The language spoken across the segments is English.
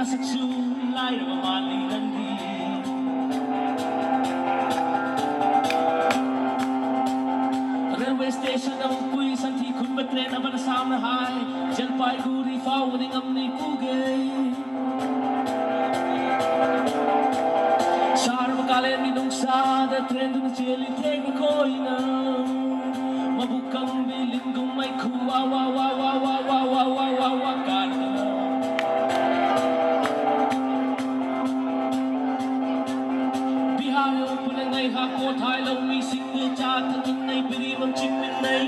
nasa tulay na mamalilandi. Railway station na upoy santi kun batre na bana samna hai Jalpaiguri forwarding amni pugay Sar makale ni dong sa da tren dun cheli tegi koi na mabukang bilin kung may kuwa wa wa wa wa wa wa wa wa wa kana Bihar yo punangay hako thai lo mi sing ni cha tan nay biri mam chim nay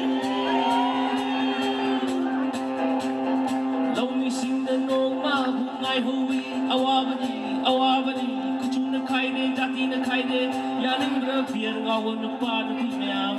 lo mi sing na nong ma bu ngai hui awabani kuchu na khai de jati na khai de yaling ra pier ngaw na pa na pi myam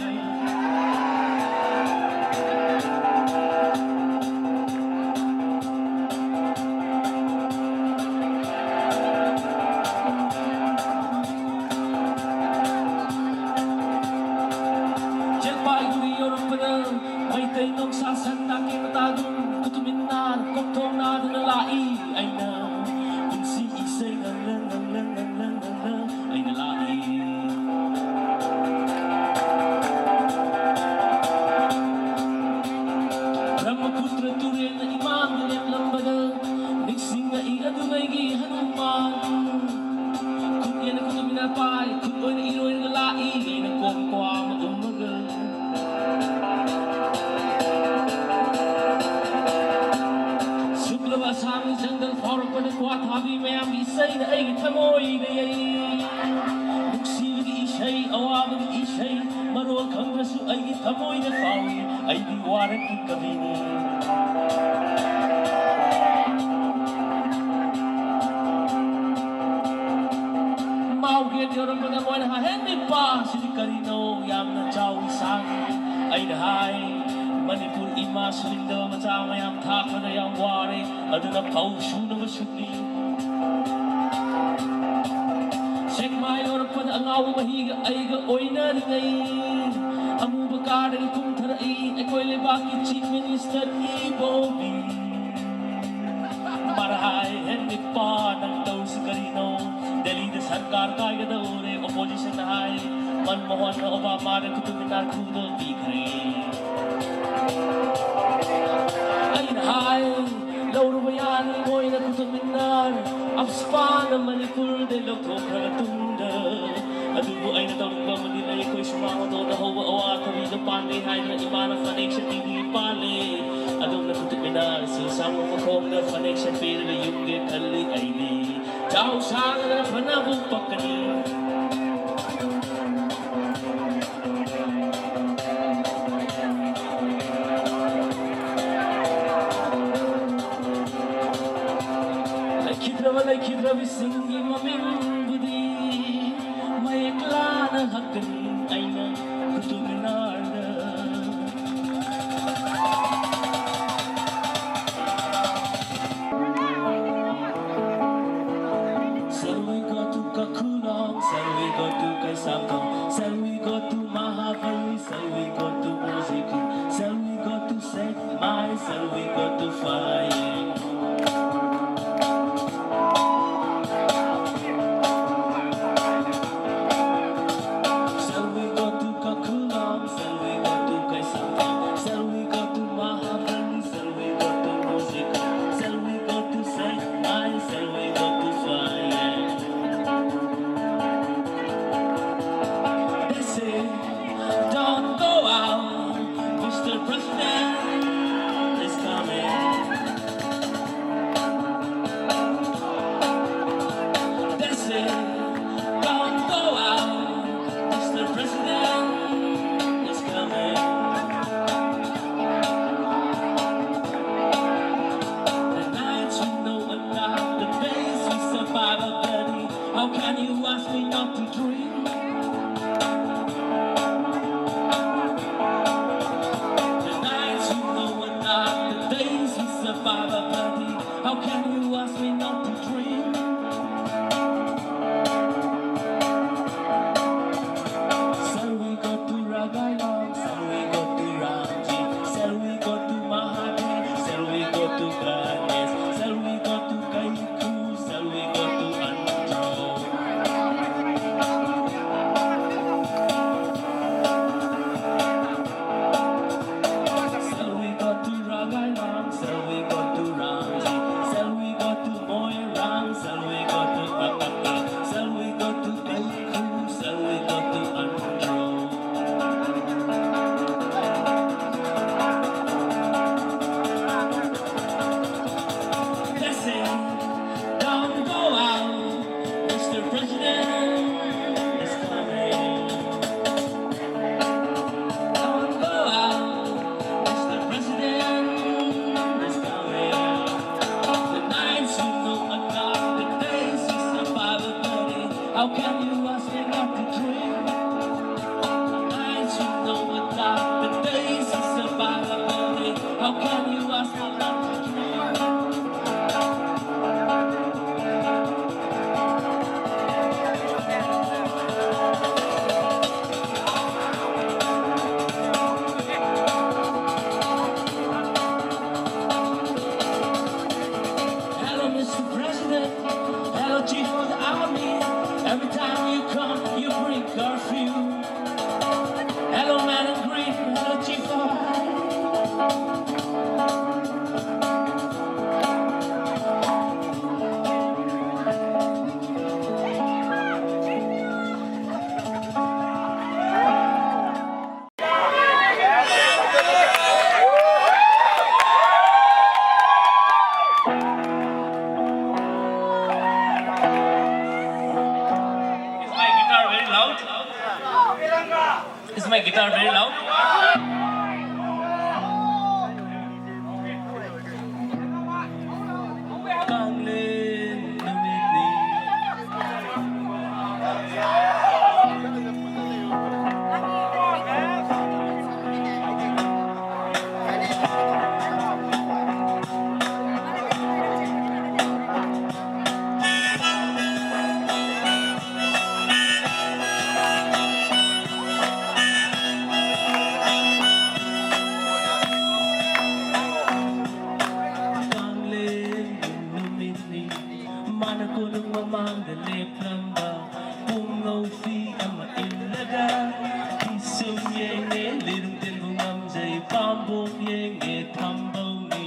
Mang, Selvi go to Ramji, Selvi go to Moirang, Selvi go to Kakaki, Selvi go to Duku, Selvi go to Andro. Listen, don't go out, Mr. President is coming. Don't go out, Mr. President is coming. The nights you know are dark, the days you survive are bloody. How can you ask me not to drink? The nights you know are dark, the days you survive are bloody. How can you ask me not to drink? Hello, Mr. President. Hello, Chief of the Army. Every time you come, you bring curfew. Hello, man in green. Hello, Chief of Is my guitar very loud? Is my guitar very loud? Càng lên nâng lên đi. Càng lên nâng lên đi. Mana ko nung mamanggalip lang ba? Pungaw fi ama ilaga. Kisum yenge lirung tin kong amjay pambong yenge tambaw ni.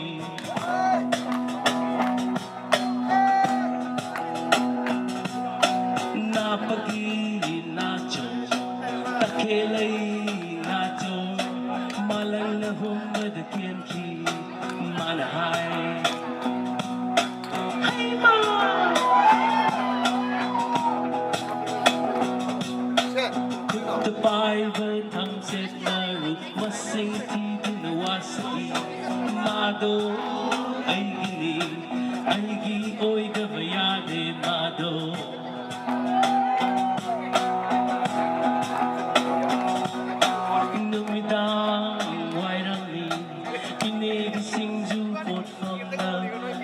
Napagi nacho, takelay nacho, malang lahong madakyan ki manahay. Hey ma! The Bible thang set na roof masing ti dinawasi mado ay gini ay gi oy gabayade mado. Numidang wairang ni kinigising jupot from the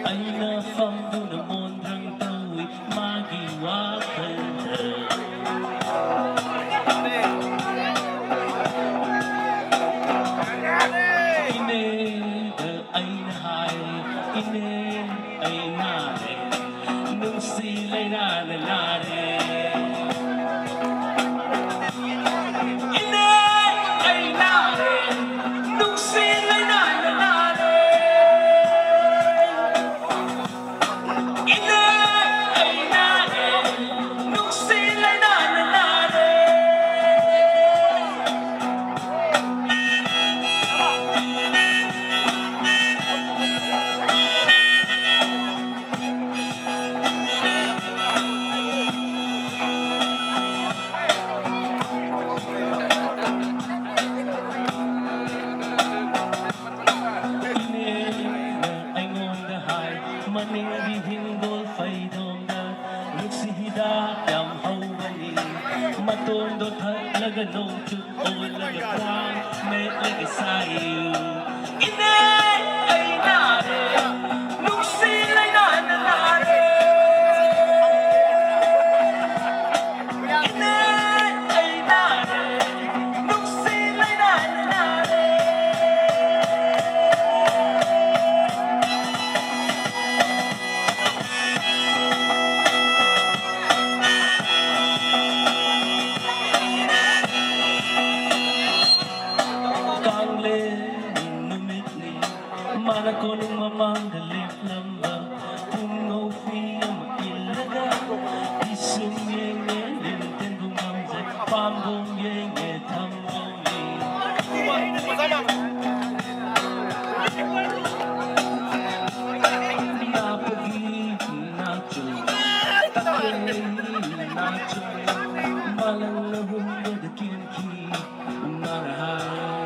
ay na fam do na mondrang tawi magiwakan. Ine ay nahay, ine ay nare, nung sila'y nanalari. Ine ay nare, nung sila'y nanalari. Ine ay nare, nung sila'y nanalari. Maning bihinggol fay dongda Nuksihida yam hawani Matondo talaga nung chuk o lagakwang May lagasayo Ine ay nare Nung sila'y nananare Ine ay nare Nung sila'y nananare Ikaw nung mamanggalit lamang Pungaw fiya makilaga Isong yenge lintin bumamzay Pambong yenge tamboli Napagig nacho Takay nacho Malang na hundo da kinki Marahay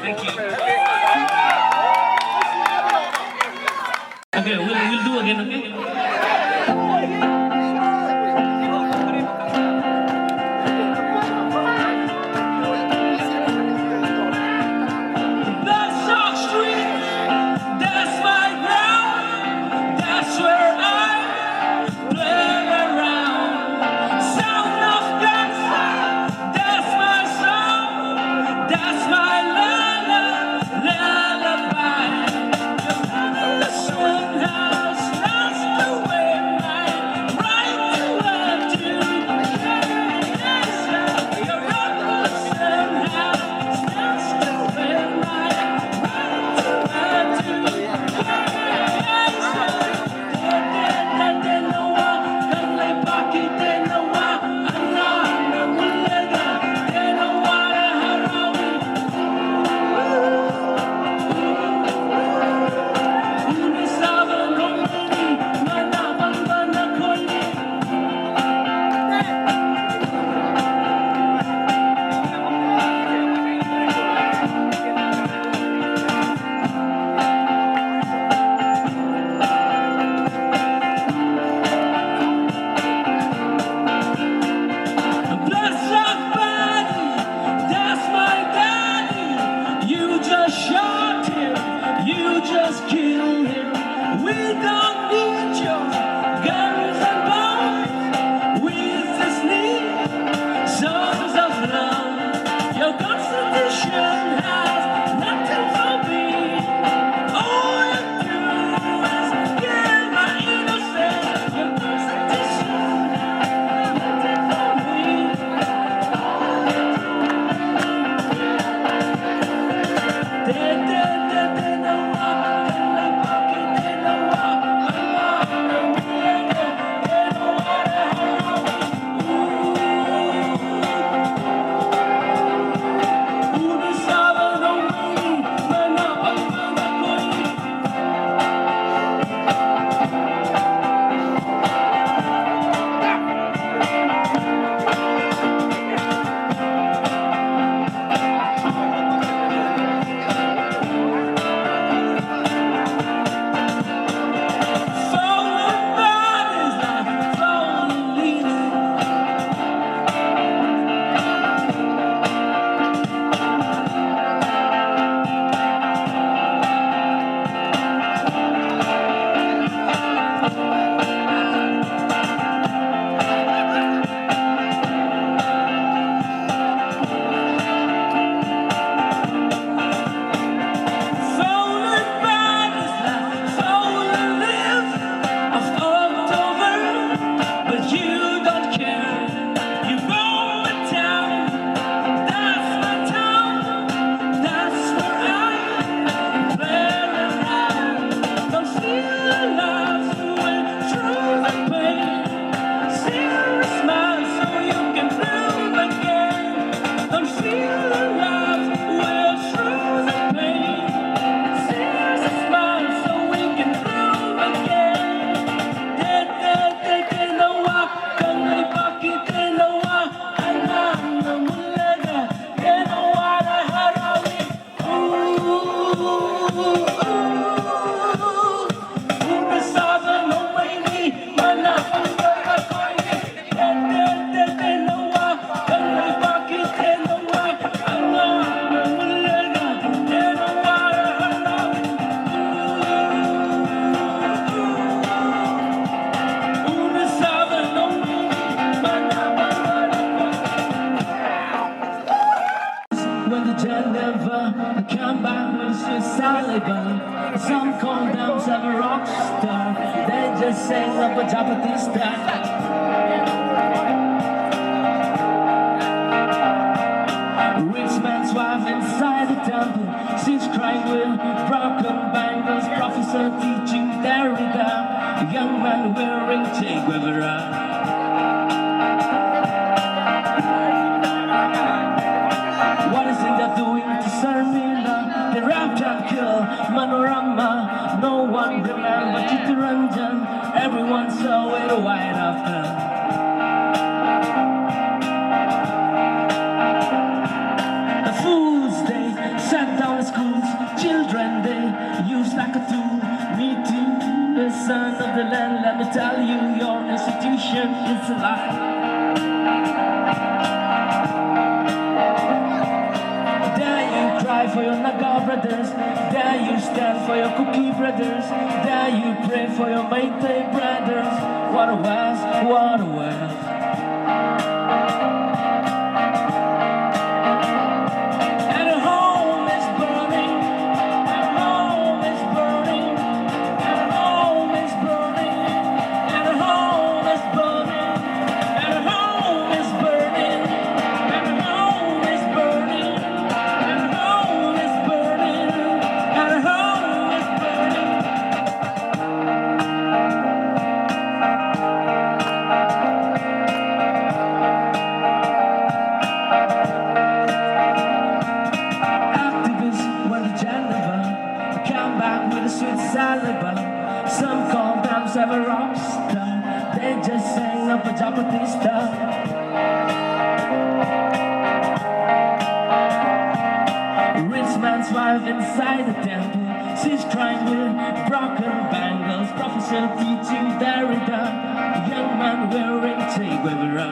Thank you. Okay, we'll do again, okay? sang of a Japanese style. Rich man's wife inside the temple, she's crying with broken bangles. Professor teaching Derrida, a young man wearing Che Guevara. What is India doing to Sarmila? They raped and killed Manorama. No one remembered Chittaranjan. Everyone saw it right after. Children they use like a tool. Me too, the son of the land. Let me tell you, your institution is a lie. There you cry for your Naga brothers. There you stand for your Kuki brothers. There you pray for your Meitei brothers. What a waste, what a waste. Some call themselves a rock star. They just sang up a Japanese style. Rich man's wife inside the temple, she's crying with broken bangles. Professor teaching Derrida, a young man wearing Che Guevara.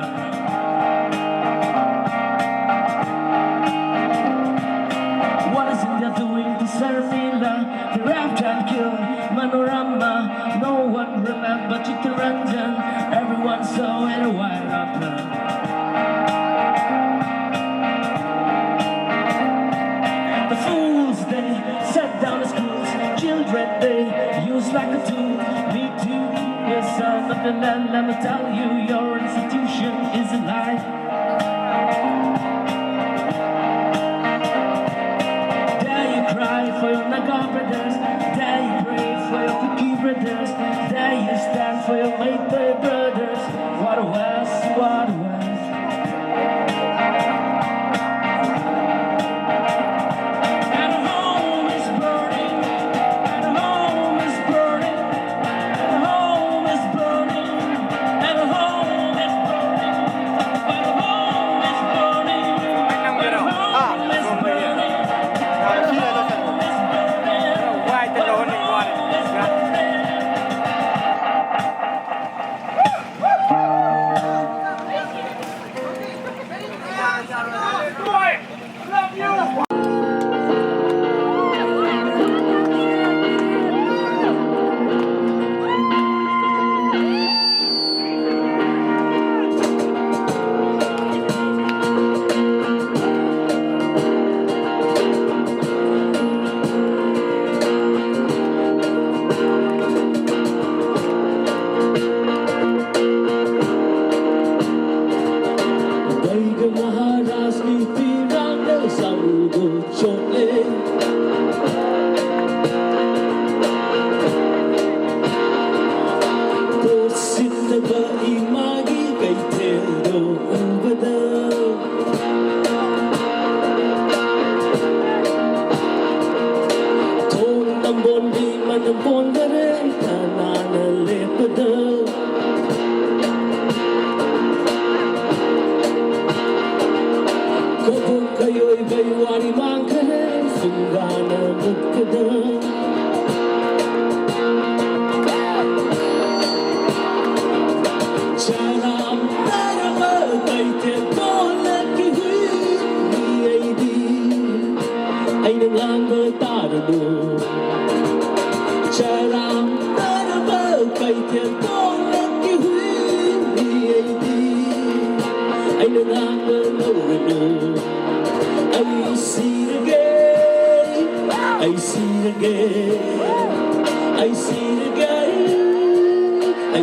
What is India doing to Sarmila? They raped and killed Manorama. No one remembered Chittaranjan. Everyone saw it a while after. The fools, they set down the schools. Children, they use like a tool. Me too, the son of the land. Let me tell you, your institution is a lie. For your Naga brothers, there you pray for your Kuki brothers, there you stand for your Meitei brothers. What a waste, what a waste. And home is burning, and home is burning, and home is burning, and home is burning, and home is burning, and home is burning.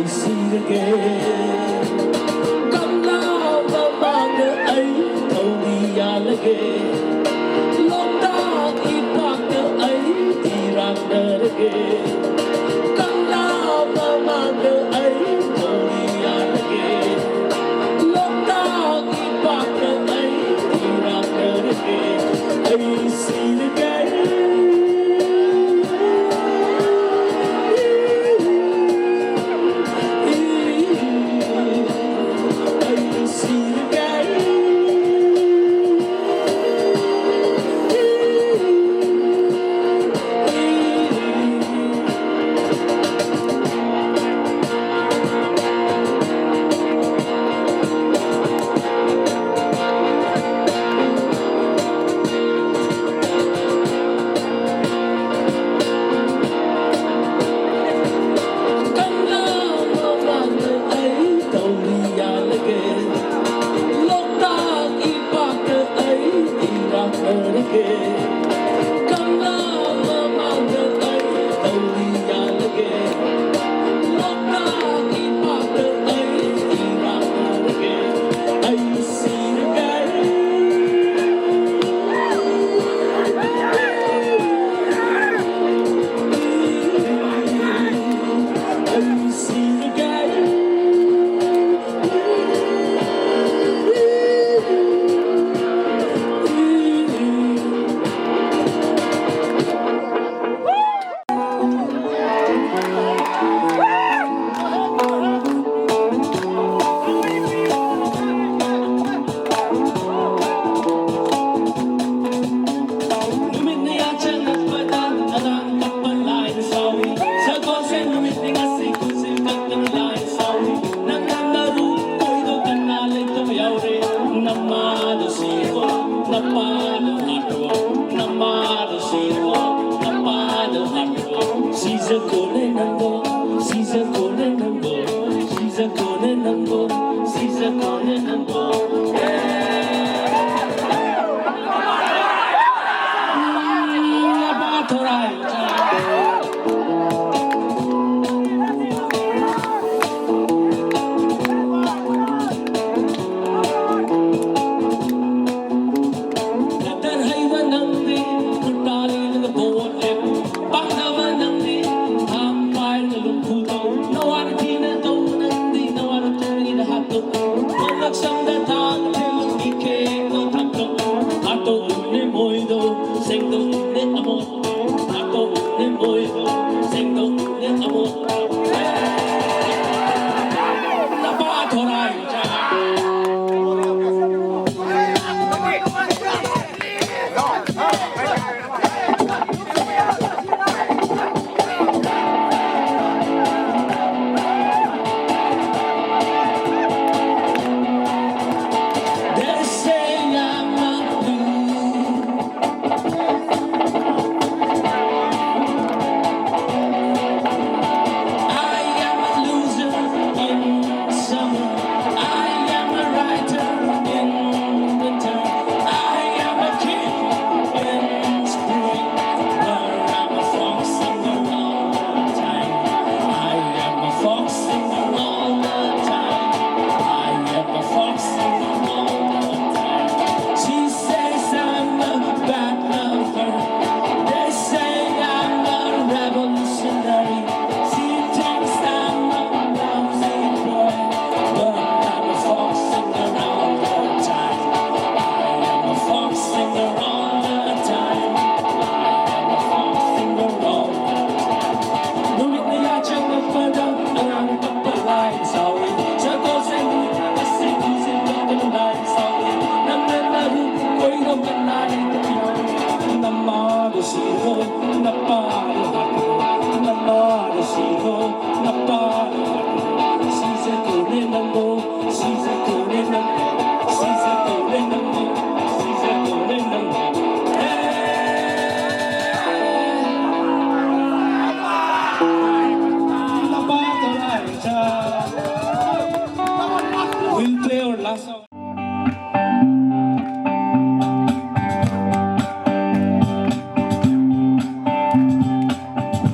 see again. Come now, the mother, I told the again. Long dog, he parked the eye, again. Come now, the mother, I told the again. Long dog, he parked the eye, again. I see again. She's a golden number, she's a golden number, she's a golden number, she's a golden number. We'll play our last song.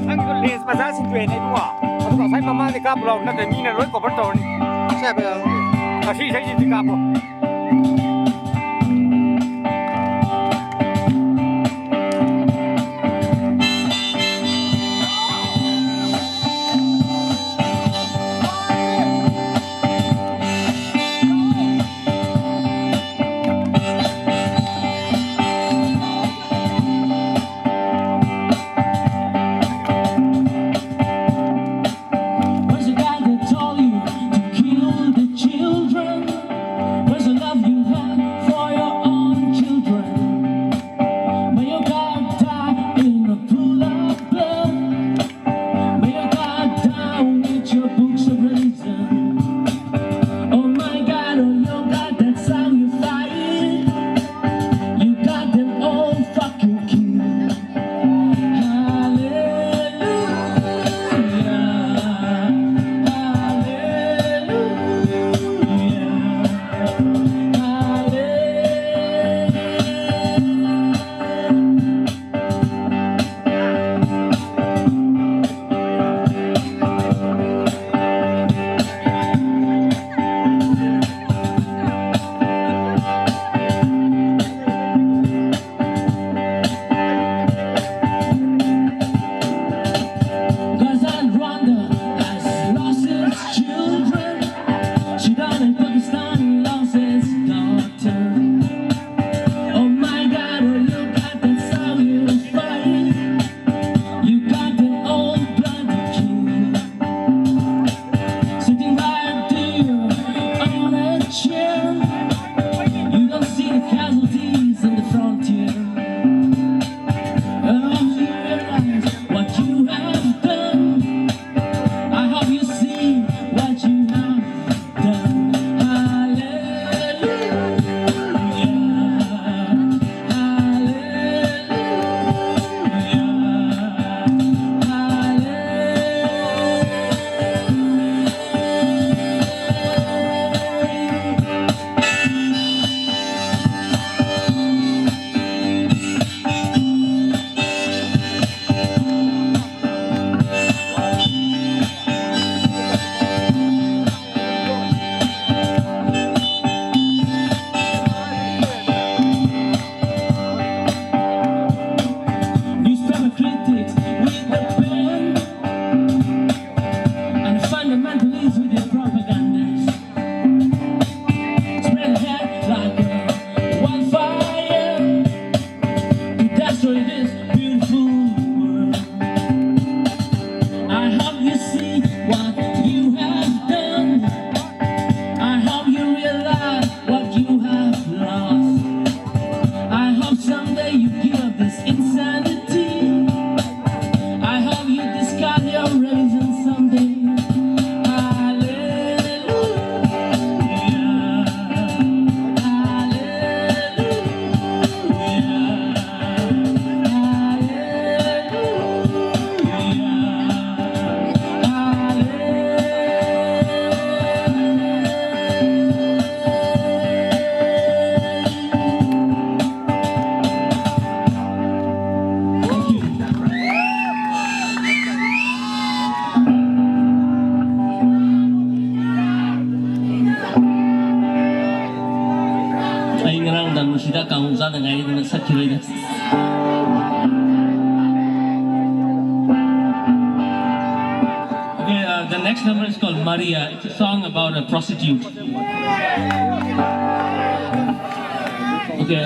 Ang gulis masasin tuwe na ito ah. Ano ka say mama ni ka pulau na kami na lối của bắt đầu này. Xe bây giờ Kasi saya di kapo. Where's the guy that told you to kill the children? Where's the love you had for your own children? May your God die in a pool of blood. May your God die with your books of reason. Oh my God, oh your God, that's how you fight. You got them all fucking killed. Gaza and Rwanda has lost its children. Sudan and Pakistan lost its daughter. Oh my God, oh you got that's how you fight. You got the old bloody king sitting by you on a chair. You don't see the casualties in the frontier. Oh, you realize what you have done. I hope you see what you have done. Hallelujah. Newspaper critics with the pen and fundamentalists with their propagandas spread ahead like a wildfire to destroy this beautiful world. I hope you see what you have done. I hope you realize what you have lost. I hope someday you give up this insanity. I hope you discard your reason someday. Hallelujah. Thank you. Ayun dan musida kang usa dengan ini sakit das. Okay, the next number is called Maria. It's a song about a prostitute. Okay,